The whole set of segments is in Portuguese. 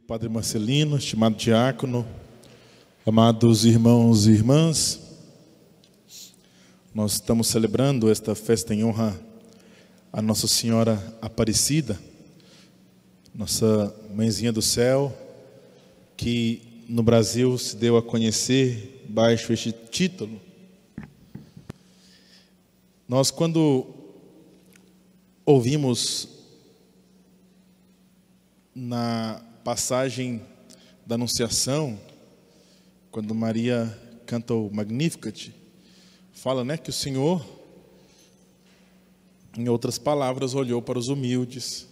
Padre Marcelino, estimado diácono, amados irmãos e irmãs, nós estamos celebrando esta festa em honra a Nossa Senhora Aparecida, nossa Mãezinha do Céu, que no Brasil se deu a conhecer baixo este título. Nós, quando ouvimos na passagem da Anunciação, quando Maria canta o Magnificat, fala, que o Senhor, em outras palavras, olhou para os humildes.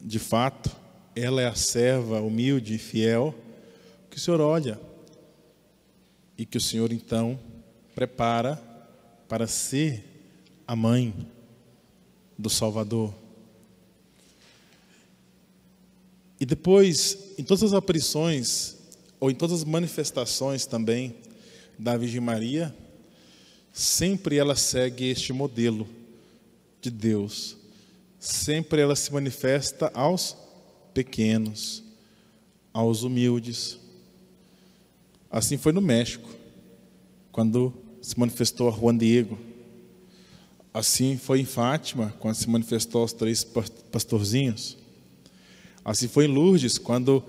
De fato, ela é a serva humilde e fiel que o Senhor olha e que o Senhor então prepara para ser a mãe do Salvador. E depois, em todas as aparições, ou em todas as manifestações também da Virgem Maria, sempre ela segue este modelo de Deus. Sempre ela se manifesta aos pequenos, aos humildes. Assim foi no México, quando se manifestou a Juan Diego. Assim foi em Fátima, quando se manifestou aos 3 pastorzinhos. Assim foi em Lourdes, quando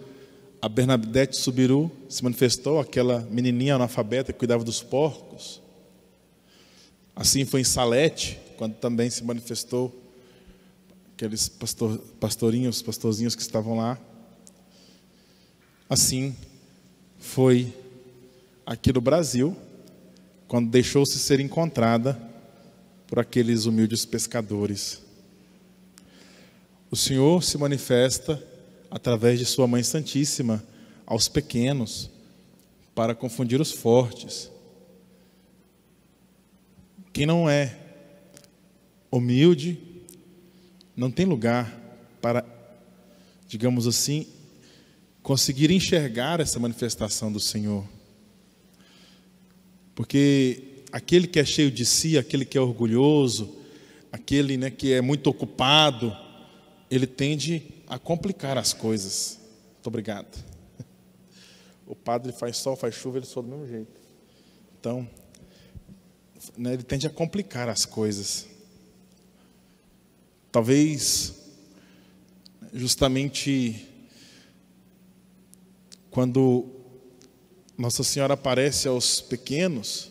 a Bernadette Subiru se manifestou, aquela menininha analfabeta que cuidava dos porcos. Assim foi em Salete, quando também se manifestou aqueles pastorzinhos que estavam lá. Assim foi aqui no Brasil, quando deixou-se ser encontrada por aqueles humildes pescadores. O Senhor se manifesta através de sua Mãe Santíssima aos pequenos, para confundir os fortes. Quem não é humilde não tem lugar para, digamos assim, conseguir enxergar essa manifestação do Senhor. Porque aquele que é cheio de si, aquele que é orgulhoso, aquele que é muito ocupado, ele tende a complicar as coisas. Muito obrigado. O padre faz sol, faz chuva, ele soa do mesmo jeito. Então, ele tende a complicar as coisas. Talvez, justamente, quando Nossa Senhora aparece aos pequenos,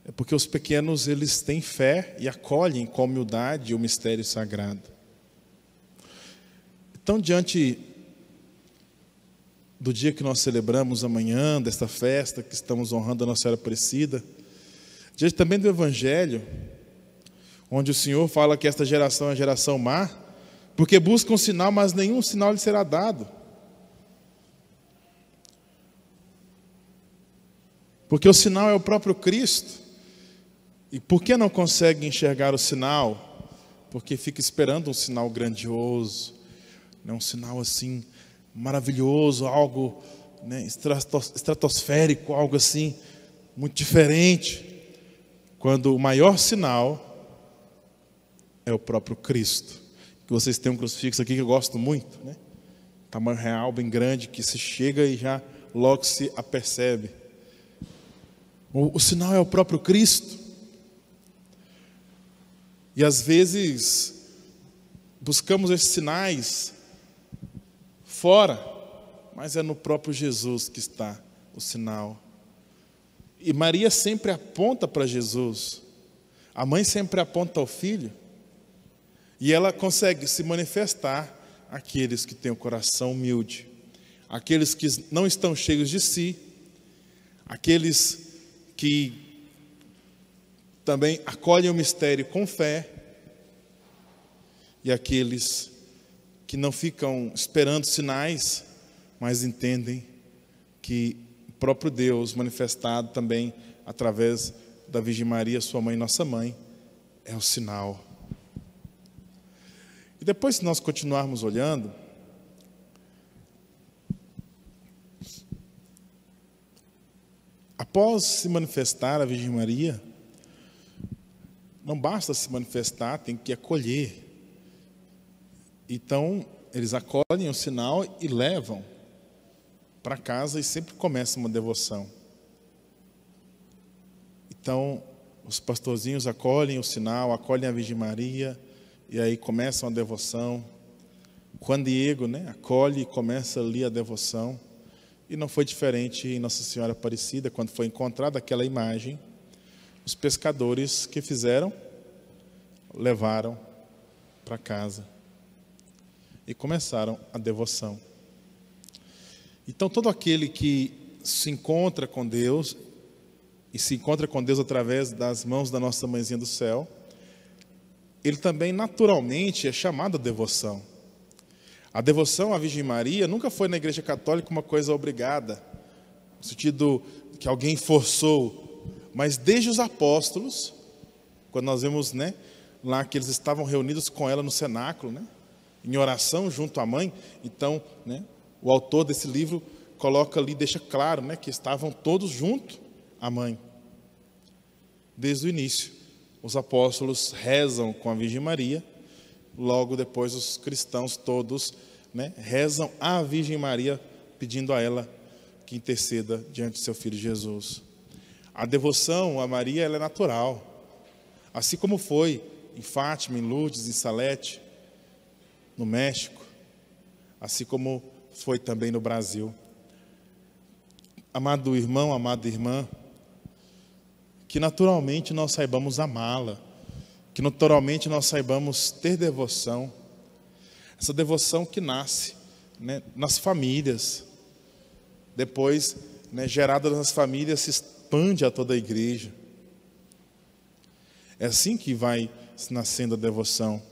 é porque os pequenos eles têm fé e acolhem com humildade o mistério sagrado. Então, diante do dia que nós celebramos amanhã, desta festa que estamos honrando a Nossa Senhora Aparecida, diante também do Evangelho, onde o Senhor fala que esta geração é a geração má, porque busca um sinal, mas nenhum sinal lhe será dado. Porque o sinal é o próprio Cristo. E por que não consegue enxergar o sinal? Porque fica esperando um sinal grandioso, um sinal assim maravilhoso, algo estratosférico, algo assim muito diferente, quando o maior sinal é o próprio Cristo. Que vocês têm um crucifixo aqui que eu gosto muito, tamanho real, bem grande, que se chega e já logo se apercebe. O sinal é o próprio Cristo. E às vezes buscamos esses sinais fora, mas é no próprio Jesus que está o sinal. E Maria sempre aponta para Jesus. A mãe sempre aponta ao filho. E ela consegue se manifestar àqueles que têm o coração humilde, aqueles que não estão cheios de si, aqueles que também acolhem o mistério com fé, e aqueles que não ficam esperando sinais, mas entendem que o próprio Deus, manifestado também através da Virgem Maria, sua mãe, nossa mãe, é o sinal. E depois, se nós continuarmos olhando, após se manifestar a Virgem Maria, não basta se manifestar, tem que acolher. Então, eles acolhem o sinal e levam para casa e sempre começa uma devoção. Então, os pastorzinhos acolhem o sinal, acolhem a Virgem Maria, e aí começa uma devoção. Juan Diego, acolhe e começa ali a devoção. E não foi diferente em Nossa Senhora Aparecida, quando foi encontrada aquela imagem, os pescadores que fizeram, levaram para casa e começaram a devoção. Então, todo aquele que se encontra com Deus, e se encontra com Deus através das mãos da nossa Mãezinha do Céu, ele também naturalmente é chamado a devoção. A devoção à Virgem Maria nunca foi na Igreja Católica uma coisa obrigada, no sentido que alguém forçou, mas desde os apóstolos, quando nós vemos lá que eles estavam reunidos com ela no cenáculo, em oração junto à mãe. Então, o autor desse livro coloca ali, deixa claro, que estavam todos junto à mãe. Desde o início, os apóstolos rezam com a Virgem Maria, logo depois os cristãos todos rezam à Virgem Maria, pedindo a ela que interceda diante de seu Filho Jesus. A devoção a Maria ela é natural, assim como foi em Fátima, em Lourdes, em Salete, no México, assim como foi também no Brasil. Amado irmão, amada irmã, que naturalmente nós saibamos amá-la, que naturalmente nós saibamos ter devoção, essa devoção que nasce nas famílias, depois gerada nas famílias, se expande a toda a igreja. É assim que vai nascendo a devoção.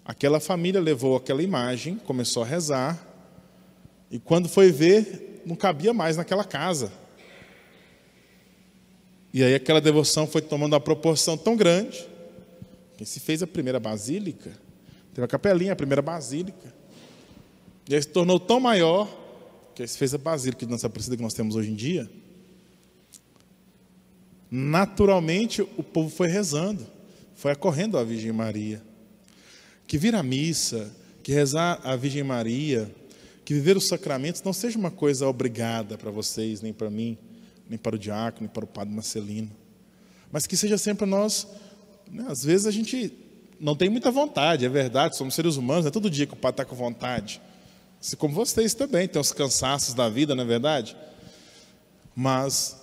Aquela família levou aquela imagem, começou a rezar, e quando foi ver, não cabia mais naquela casa. E aí aquela devoção foi tomando uma proporção tão grande, que se fez a primeira basílica, teve a capelinha, a primeira basílica, e aí se tornou tão maior, que aí se fez a basílica de Nossa Aparecida que nós temos hoje em dia. Naturalmente o povo foi rezando, foi acorrendo à Virgem Maria. Que vir à missa, que rezar à Virgem Maria, que viver os sacramentos não seja uma coisa obrigada para vocês, nem para mim, nem para o diácono, nem para o padre Marcelino, mas que seja sempre nós. Às vezes a gente não tem muita vontade, é verdade, somos seres humanos, não é todo dia que o padre está com vontade, assim como vocês também, tem os cansaços da vida, não é verdade? Mas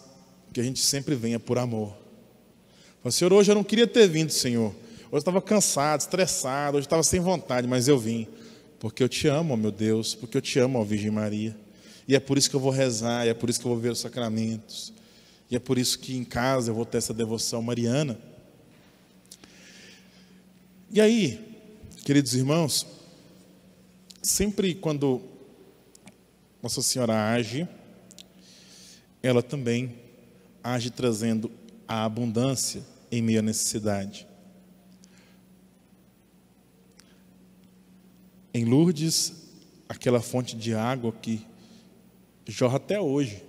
que a gente sempre venha por amor. Fala, Senhor, hoje eu não queria ter vindo, Senhor, hoje eu estava cansado, estressado, hoje eu estava sem vontade, mas eu vim, porque eu te amo, ó meu Deus, porque eu te amo, ó Virgem Maria, e é por isso que eu vou rezar, e é por isso que eu vou ver os sacramentos, e é por isso que em casa eu vou ter essa devoção mariana. E aí, queridos irmãos, sempre quando Nossa Senhora age, ela também age trazendo a abundância em meio à necessidade. Em Lourdes, aquela fonte de água que jorra até hoje,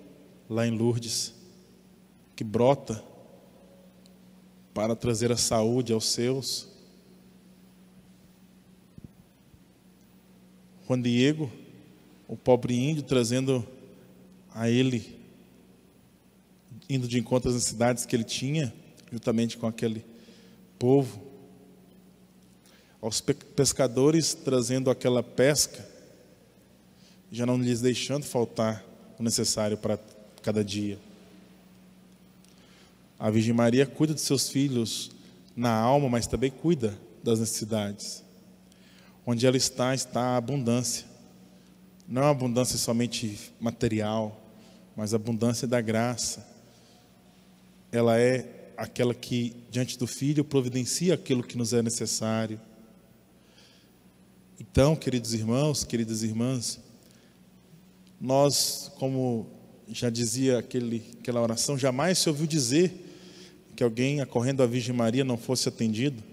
lá em Lourdes, que brota para trazer a saúde aos seus. Juan Diego, o pobre índio, trazendo a ele, indo de encontro às necessidades que ele tinha, juntamente com aquele povo. Aos pescadores, trazendo aquela pesca, já não lhes deixando faltar o necessário para cada dia. A Virgem Maria cuida de seus filhos na alma, mas também cuida das necessidades. Onde ela está a abundância. Não é uma abundância somente material, mas a abundância da graça. Ela é aquela que, diante do Filho, providencia aquilo que nos é necessário. Então, queridos irmãos, queridas irmãs, nós, como já dizia aquela oração, jamais se ouviu dizer que alguém acorrendo à Virgem Maria não fosse atendido.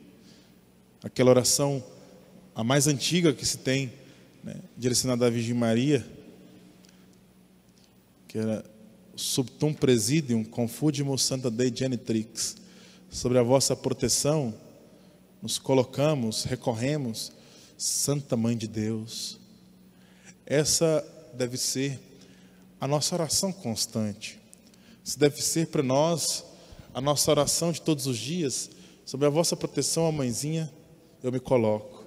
Aquela oração, a mais antiga que se tem, direcionada à Virgem Maria, que era Subtum Presidium Confudimus Santa Dei Genitrix. Sobre a vossa proteção, nos colocamos, recorremos, Santa Mãe de Deus. Essa deve ser a nossa oração constante. Isso deve ser para nós a nossa oração de todos os dias. Sobre a vossa proteção, ó Mãezinha, eu me coloco.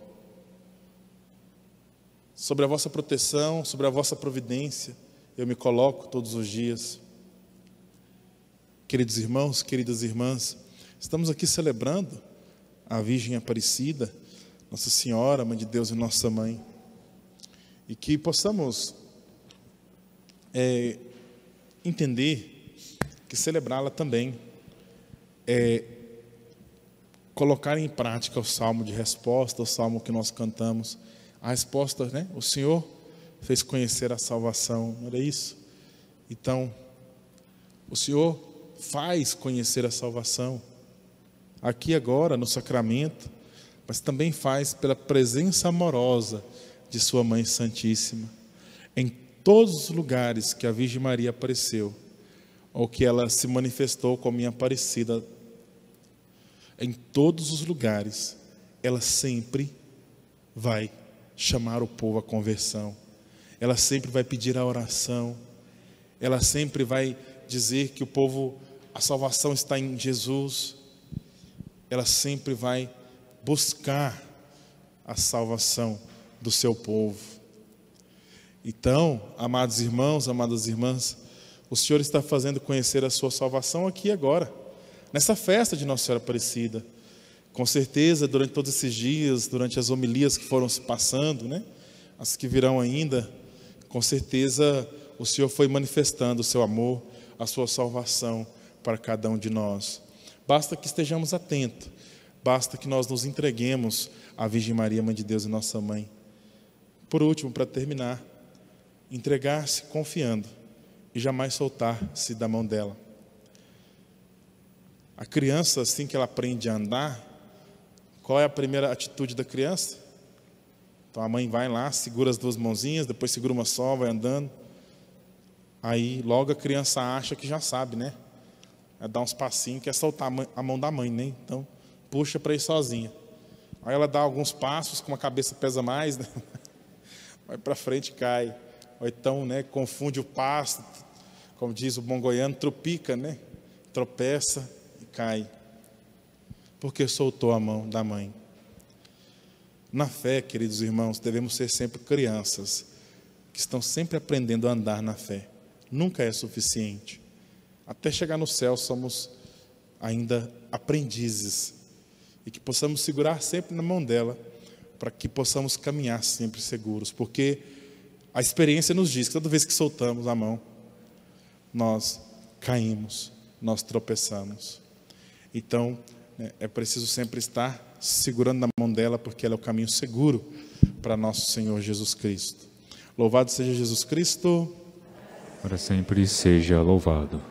Sobre a vossa proteção, sobre a vossa providência, eu me coloco todos os dias. Queridos irmãos, queridas irmãs, estamos aqui celebrando a Virgem Aparecida, Nossa Senhora, Mãe de Deus e Nossa Mãe. E que possamos entender que celebrá-la também é colocar em prática o salmo de resposta, o salmo que nós cantamos. A resposta, né? O Senhor fez conhecer a salvação, não era isso? Então, o Senhor faz conhecer a salvação, aqui agora no sacramento, mas também faz pela presença amorosa de sua Mãe Santíssima. Em todos os lugares que a Virgem Maria apareceu, ou que ela se manifestou como minha Aparecida, em todos os lugares, ela sempre vai chamar o povo à conversão, ela sempre vai pedir a oração, ela sempre vai dizer que o povo, a salvação está em Jesus, ela sempre vai buscar a salvação do seu povo. Então, amados irmãos, amadas irmãs, o Senhor está fazendo conhecer a sua salvação aqui e agora, nessa festa de Nossa Senhora Aparecida. Com certeza, durante todos esses dias, durante as homilias que foram se passando, né, as que virão ainda, com certeza o Senhor foi manifestando o seu amor, a sua salvação para cada um de nós. Basta que estejamos atentos, basta que nós nos entreguemos à Virgem Maria, Mãe de Deus e Nossa Mãe. Por último, para terminar, entregar-se confiando e jamais soltar-se da mão dela. A criança, assim que ela aprende a andar, qual é a primeira atitude da criança? Então a mãe vai lá, segura as duas mãozinhas, depois segura uma só, vai andando. Aí logo a criança acha que já sabe, né? Ela dá uns passinhos, quer soltar a mão da mãe, né? Então puxa para ir sozinha. Aí ela dá alguns passos, como a cabeça pesa mais, né? Vai para frente e cai. Ou então, né, confunde o passo, como diz o bom goiano, tropica, né? Tropeça e cai. Porque soltou a mão da mãe. Na fé, queridos irmãos, devemos ser sempre crianças que estão sempre aprendendo a andar na fé. Nunca é suficiente. Até chegar no céu somos ainda aprendizes. E que possamos segurar sempre na mão dela, para que possamos caminhar sempre seguros. Porque a experiência nos diz que toda vez que soltamos a mão, nós caímos, nós tropeçamos. Então, é preciso sempre estar segurando na mão dela, porque ela é o caminho seguro para nosso Senhor Jesus Cristo. Louvado seja Jesus Cristo. Para sempre seja louvado.